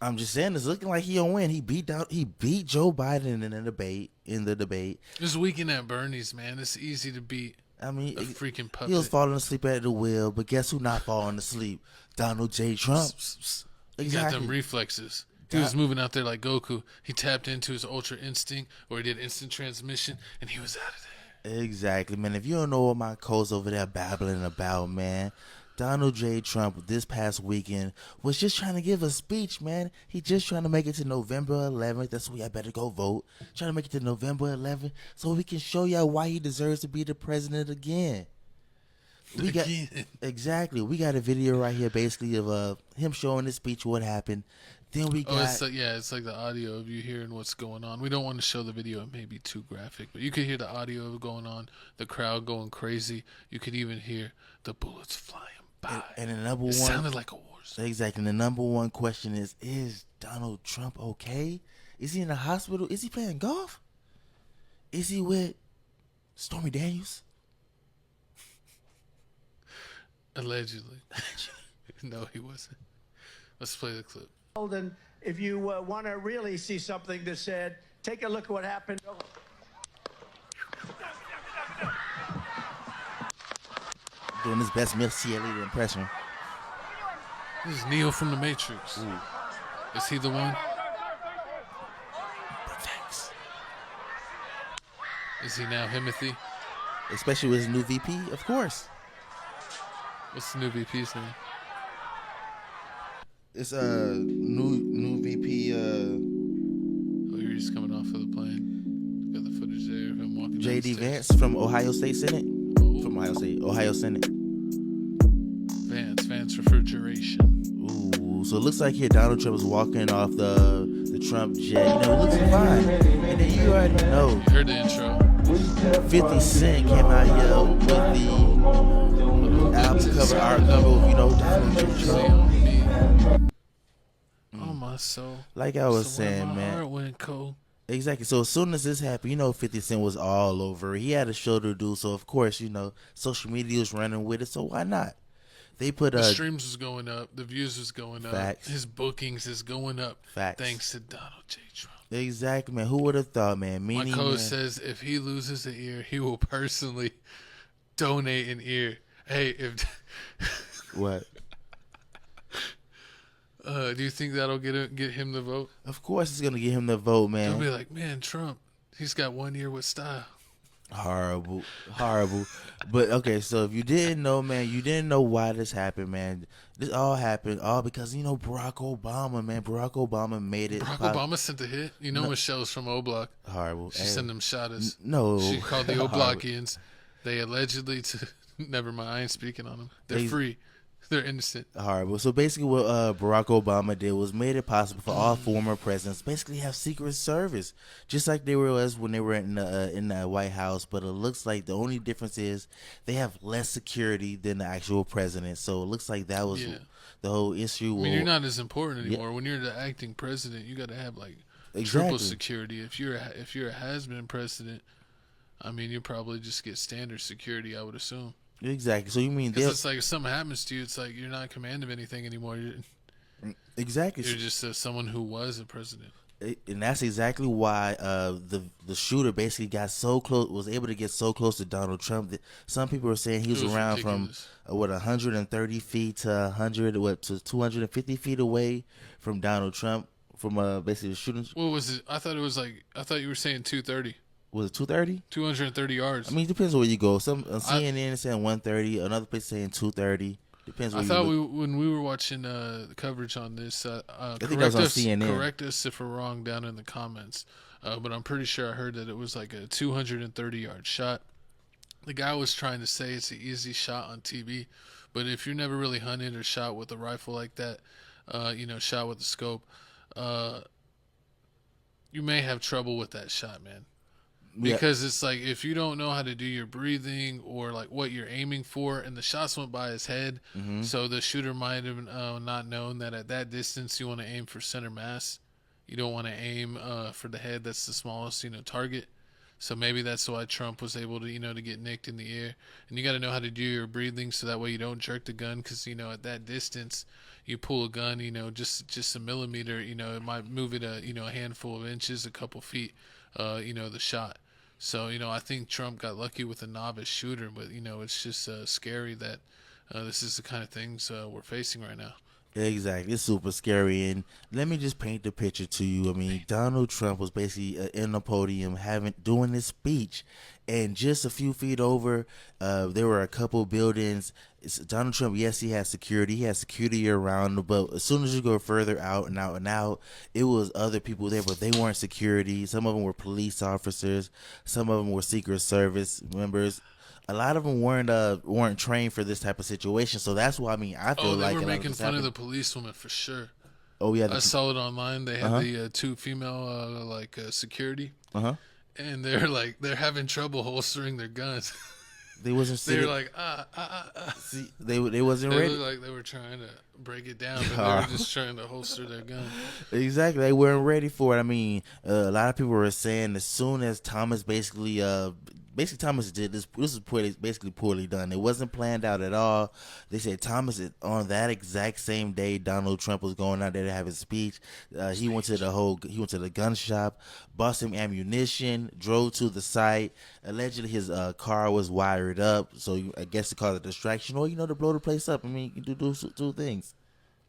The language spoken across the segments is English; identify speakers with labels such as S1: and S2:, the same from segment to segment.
S1: I'm just saying, it's looking like he'll win. He beat Joe Biden in the debate.
S2: This weekend at Bernie's, man, it's easy to beat
S1: I mean,
S2: a freaking
S1: he was
S2: puppet.
S1: falling asleep at the wheel, but guess who not falling asleep? Donald J. Trump.
S2: He got them
S1: Exactly.
S2: reflexes. He was moving out there like Goku. He tapped into his ultra instinct, or he did instant transmission, and he was out of there.
S1: Exactly, man. If you don't know what my co's over there babbling about, man, Donald J. Trump this past weekend was just trying to give a speech, man. He just trying to make it to November 11th. That's why I better go vote. Trying to make it to November 11th so we can show y'all why he deserves to be the president again. We got exactly. We got a video right here, basically of him showing his speech, what happened. Then we got
S2: it's like the audio of you hearing what's going on. We don't want to show the video; it may be too graphic, but you could hear the audio of it going on, the crowd going crazy. You could even hear the bullets flying by.
S1: and the number
S2: It
S1: one
S2: sounded like a war zone.
S1: exactly. The number one question is Donald Trump okay? Is he in the hospital? Is he playing golf? Is he with Stormy Daniels?
S2: Allegedly. No, he wasn't. Let's play the clip.
S3: And if you want to really see something that's said, take a look at what happened.
S1: Doing his best Miss cheerleader impression.
S2: This is Neo from the Matrix.
S1: Ooh.
S2: Is he the one?
S1: Thanks.
S2: Is he now Himothy?
S1: Especially with his new VP, of course.
S2: What's the new VP's name?
S1: It's new VP
S2: Oh, here he's coming off of the plane. Got the footage there of him walking
S1: JD
S2: downstairs.
S1: Vance from Ohio State Senate.
S2: Oh.
S1: From Ohio Senate.
S2: Vance refrigeration.
S1: Ooh, so it looks like here Donald Trump is walking off the Trump jet. You know, it looks fine. And then you already know.
S2: You heard the intro.
S1: 50 Cent came out here with the album cover, art cover with, Donald J. Trump.
S2: Oh, my soul.
S1: Like I was
S2: So where
S1: saying,
S2: my
S1: man.
S2: heart went cold.
S1: Exactly. So as soon as this happened, 50 Cent was all over. He had a show to do. So, of course, social media was running with it. So why not? They put
S2: the streams was going up. The views was going up.
S1: Facts.
S2: His bookings is going up.
S1: Facts.
S2: Thanks to Donald J. Trump.
S1: Exactly, man. Who would have thought, man?
S2: My coach says if he loses an ear, he will personally donate an ear. Hey, if
S1: What?
S2: do you think that'll get him the vote?
S1: Of course, it's gonna get him the vote, man.
S2: He'll be like, man, Trump, he's got 1 ear with style.
S1: Horrible. But okay, so if you didn't know, man, you didn't know why this happened, man. This all happened all because Barack Obama, man. Barack Obama made it.
S2: Barack Obama sent the hit. Michelle's from O-Block.
S1: Horrible.
S2: She sent them shotters.
S1: No.
S2: She called the O-Blockians. They allegedly never mind. I ain't speaking on them. They're free. They're innocent.
S1: Horrible. So basically, what Barack Obama did was made it possible for all former presidents basically have Secret Service, just like they were when they were in the White House. But it looks like the only difference is they have less security than the actual president. So it looks like that was the whole issue.
S2: I mean, you're not as important anymore. When you're the acting president, you got to have triple security. If you're a has-been president, I mean, you probably just get standard security, I would assume.
S1: Exactly. So you mean
S2: it's like if something happens to you, it's like you're not in command of anything anymore.
S1: Exactly.
S2: You're just someone who was a president.
S1: And that's exactly why the shooter basically was able to get so close to Donald Trump that some people were saying he was around
S2: ridiculous.
S1: From 130 feet to 250 feet away from Donald Trump from basically the shooting.
S2: What was it? I thought you were saying 230.
S1: Was it 230?
S2: 230 yards.
S1: I mean, it depends on where you go. Some CNN is saying 130, another place saying 230. Depends.
S2: I thought when we were watching the coverage on this,
S1: I think that was on CNN.
S2: Correct us if we're wrong down in the comments. But I'm pretty sure I heard that it was like a 230-yard shot. The guy was trying to say it's an easy shot on TV, but if you're never really hunted or shot with a rifle like that, shot with a scope, you may have trouble with that shot, man. Because it's like if you don't know how to do your breathing or like what you're aiming for, and the shots went by his head, so the shooter might have not known that at that distance you want to aim for center mass. You don't want to aim for the head. That's the smallest target. So maybe that's why Trump was able to, to get nicked in the air. And you got to know how to do your breathing so that way you don't jerk the gun, because at that distance, you pull a gun, just a millimeter, it might move it a handful of inches, a couple feet, the shot. So I think Trump got lucky with a novice shooter, but it's just scary that this is the kind of things we're facing right now.
S1: Exactly. It's super scary. And let me just paint the picture to you. I mean, Donald Trump was basically in the podium doing this speech, and just a few feet over, there were a couple buildings. Donald Trump, yes, he has security. He has security around him, but as soon as you go further out and out and out, it was other people there, but they weren't security. Some of them were police officers. Some of them were Secret Service members. A lot of them weren't trained for this type of situation, so that's why I feel
S2: they
S1: like
S2: were making fun of the policewoman for sure.
S1: Oh yeah,
S2: I saw it online. They had the two female security, and they're having trouble holstering their guns.
S1: They wasn't.
S2: They're like
S1: See, they wasn't
S2: They
S1: ready.
S2: looked like they were trying to break it down, but they were just trying to holster their gun.
S1: Exactly, they weren't ready for it. I mean, a lot of people were saying as soon as Thomas basically Thomas did this. This was basically poorly done. It wasn't planned out at all. They said Thomas, on that exact same day Donald Trump was going out there to have his speech, he went to the gun shop, bought some ammunition, drove to the site. Allegedly, his car was wired up, so I guess to cause a distraction or to blow the place up. I mean, you can do two things.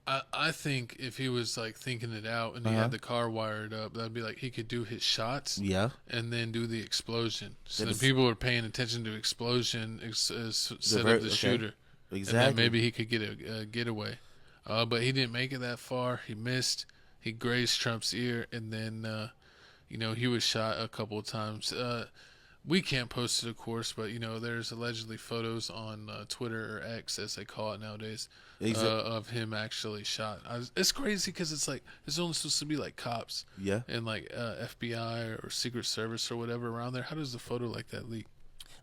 S2: I think if he was thinking it out and he had the car wired up, that'd be he could do his shots, and then do the explosion. So then people were paying attention to explosion instead of the shooter.
S1: Exactly.
S2: And then maybe he could get a getaway. But he didn't make it that far. He missed. He grazed Trump's ear, and then he was shot a couple of times. We can't post it, of course, but there's allegedly photos on Twitter or X, as they call it nowadays, of him actually shot. It's crazy because it's only supposed to be cops, and FBI or Secret Service or whatever around there. How does the photo like that leak?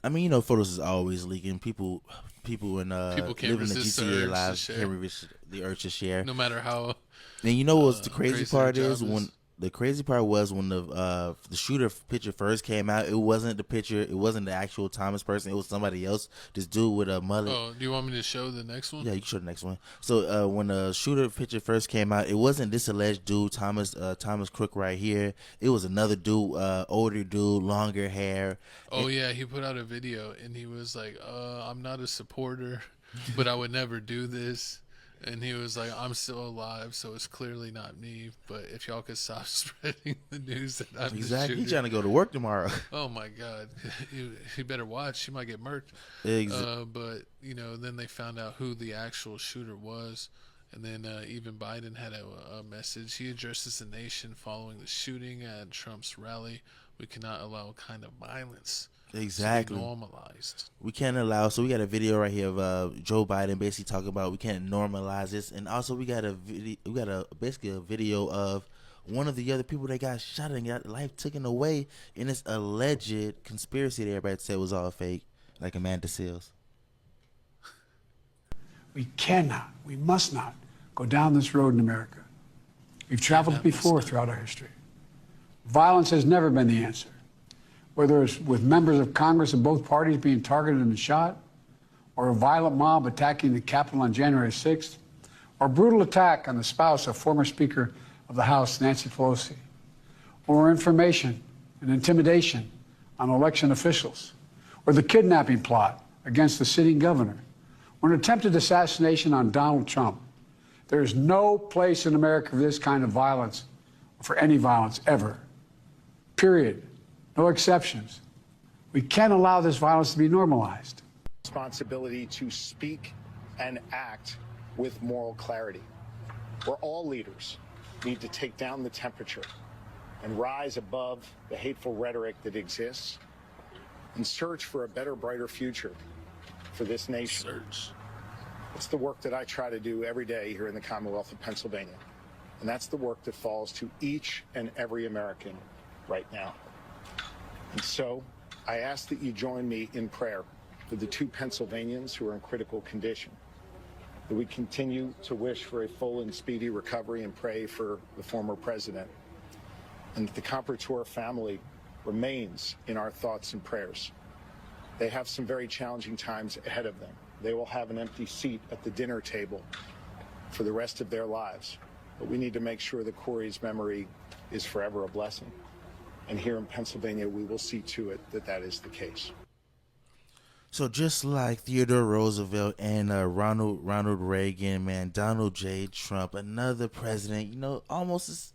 S1: I mean, photos is always leaking. People in
S2: People can't
S1: living the
S2: resist
S1: GTA
S2: the
S1: lives
S2: urge
S1: can't resist the urge to share.
S2: No matter how.
S1: And what's the crazy part is
S2: when
S1: the crazy part was when the shooter picture first came out, it wasn't the picture, it wasn't the actual Thomas person, it was somebody else, this dude with a mullet.
S2: Oh, do you want me to show the next one?
S1: Yeah, you can show the next one. So when the shooter picture first came out, it wasn't this alleged dude, Thomas Crook right here. It was another dude, older dude, longer hair.
S2: Oh yeah, he put out a video and he was like, I'm not a supporter, but I would never do this. And he was like, I'm still alive, so it's clearly not me. But if y'all could stop spreading the news that I'm the shooter.
S1: He's trying to go to work tomorrow.
S2: Oh, my God. He better watch. He might get murked. But, then they found out who the actual shooter was. And then even Biden had a message. He addresses the nation following the shooting at Trump's rally. We cannot allow a kind of violence.
S1: Exactly.
S2: To be normalized.
S1: We can't allow. So we got a video right here of Joe Biden basically talking about we can't normalize this, and also we got basically a video of one of the other people that got shot and got life taken away in this alleged conspiracy that everybody said was all fake, like Amanda Seales.
S4: We cannot, we must not go down this road in America. We've traveled before throughout our history. Violence has never been the answer. Whether it's with members of Congress of both parties being targeted and shot, or a violent mob attacking the Capitol on January 6th, or a brutal attack on the spouse of former Speaker of the House, Nancy Pelosi, or information and intimidation on election officials, or the kidnapping plot against the sitting governor, or an attempted assassination on Donald Trump. There is no place in America for this kind of violence, or for any violence ever. Period. No exceptions. We can't allow this violence to be normalized.
S5: Responsibility to speak and act with moral clarity, where all leaders need to take down the temperature and rise above the hateful rhetoric that exists and search for a better, brighter future for this nation. It's the work that I try to do every day here in the Commonwealth of Pennsylvania. And that's the work that falls to each and every American right now. And so I ask that you join me in prayer for the two Pennsylvanians who are in critical condition, that we continue to wish for a full and speedy recovery and pray for the former president, and that the Comperator family remains in our thoughts and prayers. They have some very challenging times ahead of them. They will have an empty seat at the dinner table for the rest of their lives. But we need to make sure that Corey's memory is forever a blessing. And here in Pennsylvania, we will see to it that that is the case.
S1: So just like Theodore Roosevelt and Ronald Reagan, man, Donald J. Trump, another president, almost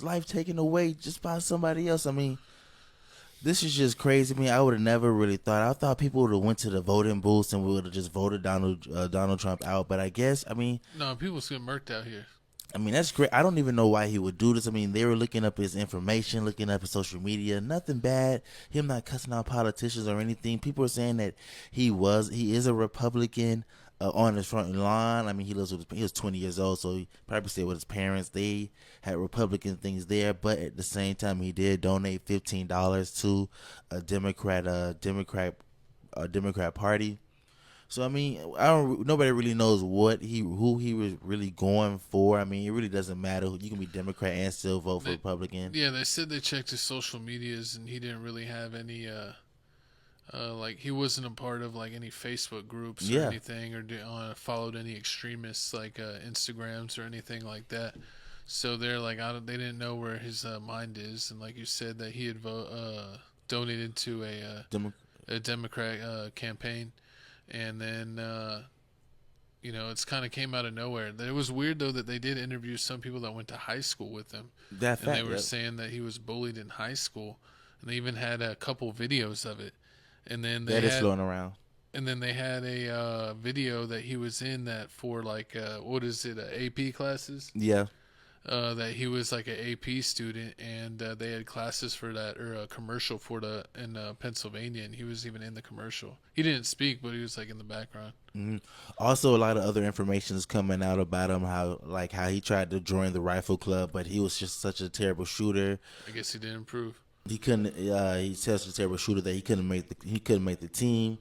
S1: life taken away just by somebody else. I mean, this is just crazy. I mean, I would have never really thought. I thought people would have went to the voting booths and we would have just voted Donald Trump out. But I guess,
S2: No, people's getting murked out here.
S1: That's great. I don't even know why he would do this. They were looking up his information, looking up his social media. Nothing bad. Him not cussing out politicians or anything. People are saying that he is a Republican on his front lawn. He was 20 years old, so he probably stayed with his parents. They had Republican things there, but at the same time, he did donate $15 to a Democrat party. So nobody really knows who he was really going for. It really doesn't matter. You can be Democrat and still vote for Republican.
S2: Yeah, they said they checked his social medias and he didn't really have any he wasn't a part of any Facebook groups or anything, or followed any extremists Instagrams or anything like that. So they're they didn't know where his mind is, and like you said, that he had donated to a Democrat campaign. And then, it's kind of came out of nowhere. It was weird, though, that they did interview some people that went to high school with him. They were saying that he was bullied in high school. And they even had a couple videos of it. And then they
S1: is floating around.
S2: And then they had a video that he was in that for, AP classes?
S1: Yeah.
S2: That he was an AP student, and they had classes for that, or a commercial for in Pennsylvania, and he was even in the commercial. He didn't speak, but he was in the background.
S1: Mm-hmm. Also, a lot of other information is coming out about him, how he tried to join the rifle club, but he was just such a terrible shooter.
S2: I guess he didn't improve.
S1: He couldn't. He's such a terrible shooter that he couldn't make the team.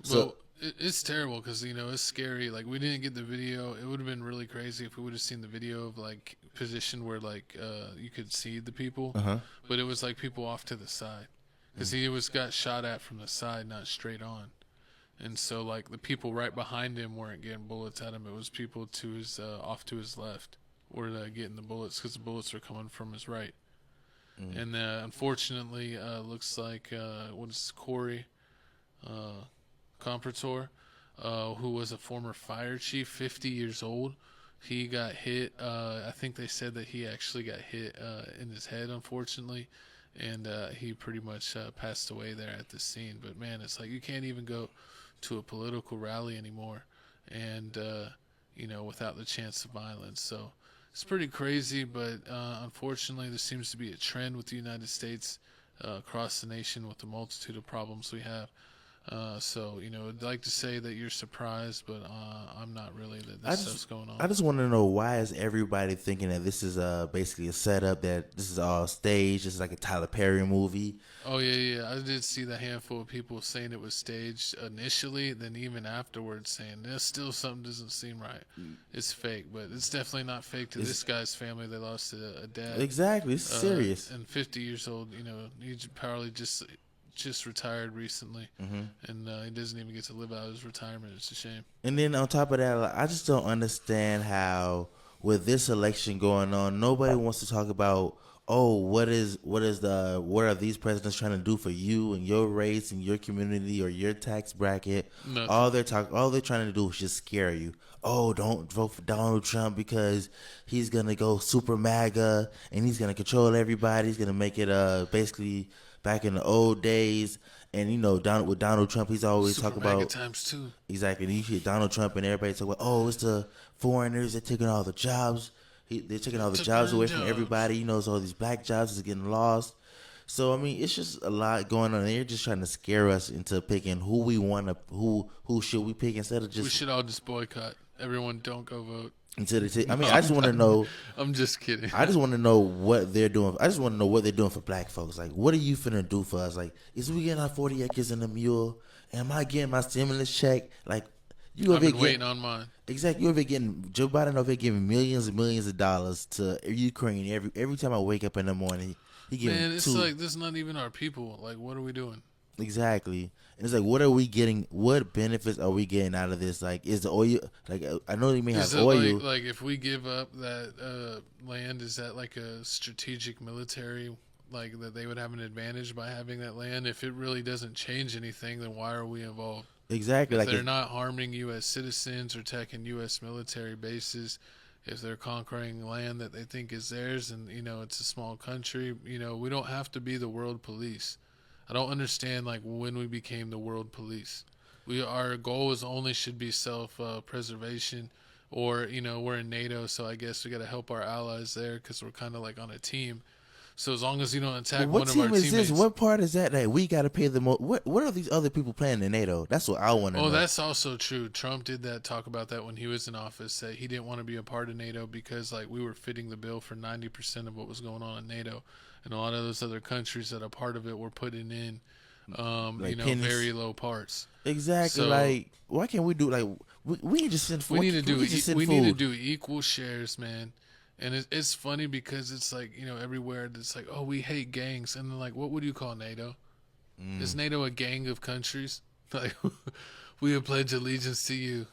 S1: So.
S2: Well, it's terrible because, it's scary. We didn't get the video. It would have been really crazy if we would have seen the video of, position where, you could see the people.
S1: Uh-huh.
S2: But it was, people off to the side. Because he got shot at from the side, not straight on. And so, the people right behind him weren't getting bullets at him. It was people to his off to his left were getting the bullets, because the bullets were coming from his right. And unfortunately, looks like, Corey Comprator, who was a former fire chief, 50 years old. He got hit. I think they said that he actually got hit in his head, unfortunately, and he pretty much passed away there at the scene. But man, it's you can't even go to a political rally anymore, and without the chance of violence. So it's pretty crazy. But unfortunately, there seems to be a trend with the United States across the nation with the multitude of problems we have. So, I'd like to say that you're surprised, but I'm not really, that this stuff's going on.
S1: I just want to know, why is everybody thinking that this is basically a setup, that this is all staged, this is like a Tyler Perry movie?
S2: Oh, yeah. I did see the handful of people saying it was staged initially, then even afterwards saying, there's still something doesn't seem right. It's fake, but it's definitely not fake to this guy's family. They lost a dad.
S1: Exactly. It's serious.
S2: And 50 years old, he probably just retired recently, and he doesn't even get to live out his retirement. It's a shame. And
S1: then on top of that, I just don't understand how, with this election going on, nobody wants to talk about, what are these presidents trying to do for you and your race and your community or your tax bracket?
S2: Nothing.
S1: All they're trying to do is just scare you. Oh, don't vote for Donald Trump because he's gonna go super MAGA and he's gonna control everybody. He's gonna make it basically back in the old days. And with Donald Trump, he's always
S2: super
S1: talking
S2: MAGA
S1: about
S2: times two.
S1: Exactly. And you hear Donald Trump and everybody talk about, it's the foreigners, they're taking all the jobs. They're taking all the jobs away from everybody. So all these black jobs is getting lost. So it's just a lot going on. They're just trying to scare us into picking who we want to, who should we pick, instead of just.
S2: We should all just boycott. Everyone, don't go vote.
S1: Until they I just want to know.
S2: I'm just kidding.
S1: I just want to know what they're doing. I just want to know what they're doing for black folks. What are you finna do for us? Is we getting our 40 acres and a mule? Am I getting my stimulus check? You
S2: I've been waiting on mine.
S1: Exactly. You over getting Joe Biden over giving millions and millions of dollars to Ukraine every time I wake up in the morning. He giving
S2: Man, it's
S1: two.
S2: like this is not even our people. Like, what are we doing?
S1: Exactly. And it's like, what are we getting? What benefits are we getting out of this? Like, is the oil, like, I know they may
S2: Is
S1: have
S2: it
S1: oil.
S2: like if we give up that land, is that like a strategic military, like that they would have an advantage by having that land? If it really doesn't change anything, then why are we involved?
S1: Exactly.
S2: If
S1: Like,
S2: they're not harming U.S. citizens or attacking U.S. military bases, if they're conquering land that they think is theirs, and it's a small country, we don't have to be the world police. I don't understand like when we became the world police. Our goal is only should be self preservation, or we're in NATO, so I guess we got to help our allies there because we're kind of like on a team. So as long as you don't attack
S1: what
S2: one of our
S1: team is
S2: teammates.
S1: this? What part is that we got to pay the most? What are these other people playing in NATO? That's what I want to know.
S2: Oh, that's also true. Trump did talk about that when he was in office. That he didn't want to be a part of NATO because like we were fitting the bill for 90% of what was going on in NATO, and a lot of those other countries that are part of it were putting in,
S1: Like pennies.
S2: very low parts.
S1: Exactly.
S2: So,
S1: like, why can't we do like we need to send?
S2: We need to do
S1: we
S2: need to do equal shares, man. And it's funny because it's like everywhere it's like, oh, we hate gangs, and then like, what would you call NATO? Is NATO a gang of countries? Like, we have pledged allegiance to you.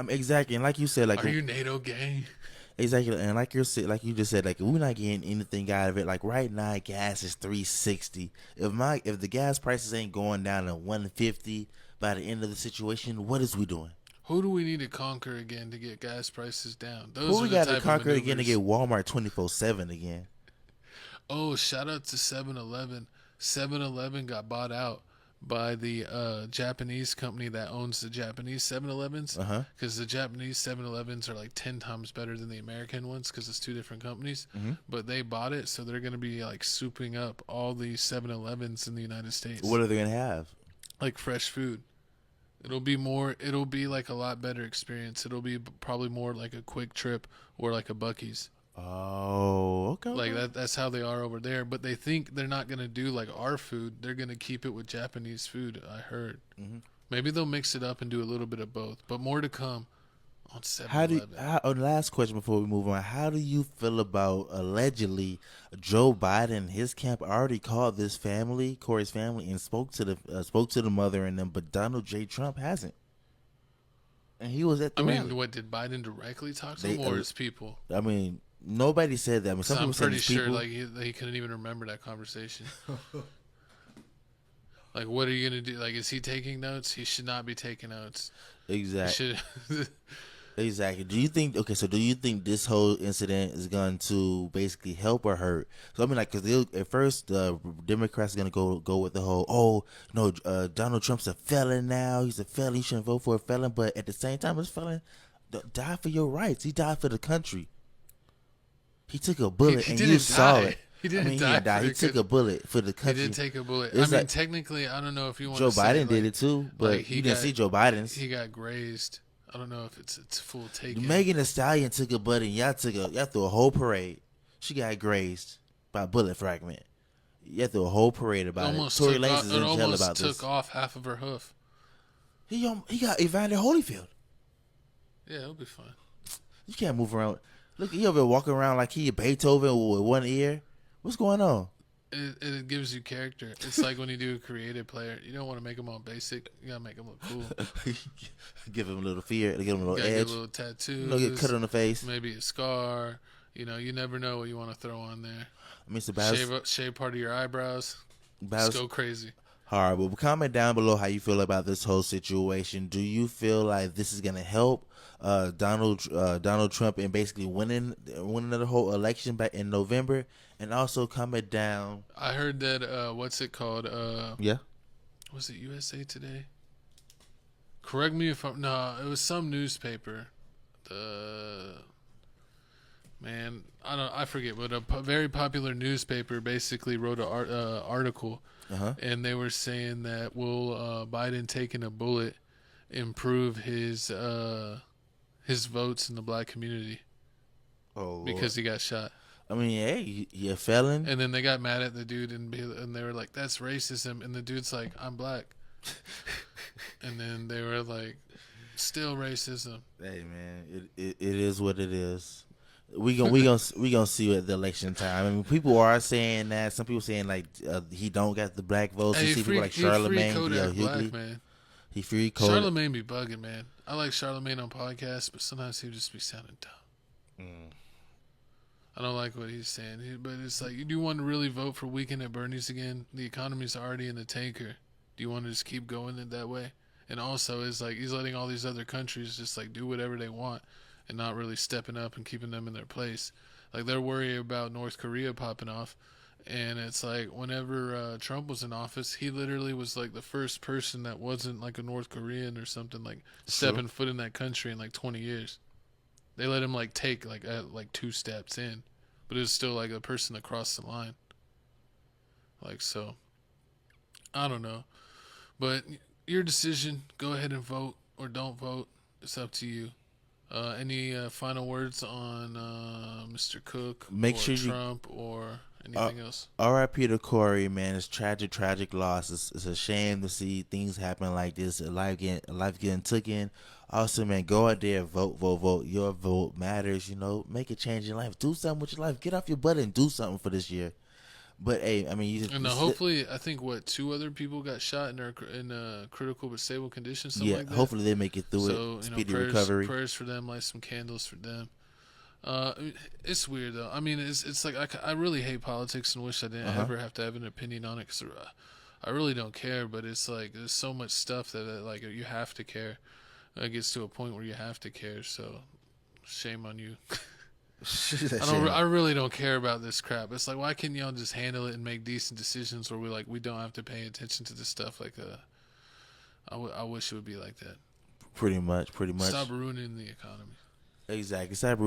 S1: Exactly, and like you said, like,
S2: are you NATO gang?
S1: exactly, and like you just said, like, we're not getting anything out of it. Like right now, gas is $3.60. If the gas prices ain't going down to $1.50 by the end of the situation, what is we doing?
S2: Who do we need to conquer again to get gas prices down?
S1: Who we got to conquer again to get Walmart 24/7 again?
S2: Oh, shout out to 7-Eleven. 7-Eleven got bought out by the Japanese company that owns the Japanese 7-Elevens. Because the Japanese 7-Elevens are like 10 times better than the American ones because it's two different companies. But they bought it, so they're going to be like souping up all the 7-Elevens in the United States.
S1: What are they gonna have?
S2: Like fresh food. It'll be like a lot better experience. It'll be probably more like a quick trip or like a Buc-ee's.
S1: Oh, okay.
S2: Like that's how they are over there. But they think they're not going to do like our food. They're going to keep it with Japanese food, I heard. Maybe they'll mix it up and do a little bit of both. But more to come on 7-Eleven.
S1: Last question before we move on. How do you feel about allegedly Joe Biden and his camp already called this family, Corey's family, and spoke to the mother and them, but Donald J. Trump hasn't? And he was at the rally.
S2: What did Biden directly talk to him or his people?
S1: I mean, nobody said that. I mean, some people
S2: I'm
S1: said
S2: pretty
S1: his
S2: sure
S1: people.
S2: like he couldn't even remember that conversation. Like, what are you gonna do? Like, is he taking notes? He should not be taking notes.
S1: Exactly. Exactly. Do you think this whole incident is going to basically help or hurt? So I mean, like, because at first the Democrats are going to go with the whole, oh no, Donald Trump's a felon now. He's a felon. He shouldn't vote for a felon. But at the same time, this felon died for your rights. He died for the country. He took a bullet and you saw it.
S2: He didn't
S1: die. He took a bullet for the country.
S2: He did take a bullet.
S1: It's like,
S2: technically, I don't know if you want
S1: Joe
S2: to say
S1: Biden did it too, but
S2: like
S1: you didn't see Joe Biden's.
S2: He got grazed. I don't know if it's full take.
S1: Megan Thee Stallion took a bullet and y'all threw a whole parade. She got grazed by a bullet fragment. Y'all threw a whole parade about it. Tory Lanez is in jail about this.
S2: Took off half of her hoof.
S1: He got Evander Holyfield.
S2: Yeah, it'll be fine.
S1: You can't move around. Look, he over there walking around like he a Beethoven with one ear. What's going on?
S2: It gives you character. It's like when you do a creative player, you don't want to make them all basic. You gotta make them look cool.
S1: Give him a little fear. Give him a little
S2: you
S1: edge.
S2: get a little tattoo.
S1: Get cut on the face.
S2: Maybe a scar. You never know what you want to throw on there.
S1: I mean,
S2: shave part of your eyebrows. Just go crazy.
S1: Horrible. But comment down below how you feel about this whole situation. Do you feel like this is gonna help Donald Trump in basically winning the whole election back in November? And also comment down.
S2: I heard that what's it called?
S1: Yeah. Was
S2: it USA Today? Correct me if I'm it was some newspaper. I forget, but a very popular newspaper basically wrote an article, and they were saying that will Biden taking a bullet improve his votes in the black community?
S1: Oh,
S2: because he got shot.
S1: I mean, hey, you a felon.
S2: And then they got mad at the dude and they were like, "That's racism," and the dude's like, "I'm black," and then they were like, "Still racism."
S1: Hey man, it is what it is. we gonna see at the election time. I mean, people are saying that. Some people saying like he don't got the black votes.
S2: Hey,
S1: You see people like Charlemagne,
S2: Kodak Black,
S1: Hughley.
S2: man.
S1: He free Kodak.
S2: Charlemagne be bugging, man. I like Charlemagne on podcasts, but sometimes he just be sounding dumb. I don't like what he's saying. But it's like, do you want to really vote for Weekend at Bernie's again? The economy's already in the tanker. Do you want to just keep going it that way? And also, it's like he's letting all these other countries just like do whatever they want and not really stepping up and keeping them in their place. Like they're worried about North Korea popping off. And it's like whenever Trump was in office, he literally was like the first person that wasn't like a North Korean or something, like stepping foot in that country in like 20 years. They let him like take like 2 steps in, but it was still like a person that crossed the line. Like, so I don't know, but your decision. Go ahead and vote or don't vote. It's up to you. Any final words on Mr. Cook
S1: Make
S2: or
S1: sure you-
S2: Trump or anything else?
S1: R.I.P. to Corey, man. It's tragic loss. It's a shame to see things happen like this. A life getting taken. Also, man, go out there, vote. Your vote matters. You know, make a change in life. Do something with your life. Get off your butt and do something for this year. But hey, I mean,
S2: hopefully, I think 2 other people got shot in critical but stable condition. Something like that.
S1: Hopefully they make it through it. Speedy recovery.
S2: Prayers for them. Light some candles for them. It's weird though. I mean, it's like I really hate politics and wish I didn't ever have to have an opinion on it because I really don't care. But it's like there's so much stuff that like you have to care. It gets to a point where you have to care. So shame on you. I really don't care about this crap. It's like, why can't y'all just handle it and make decent decisions where we don't have to pay attention to this stuff? Like I wish it would be like that.
S1: Pretty much.
S2: Stop ruining the economy.
S1: Exactly. Stop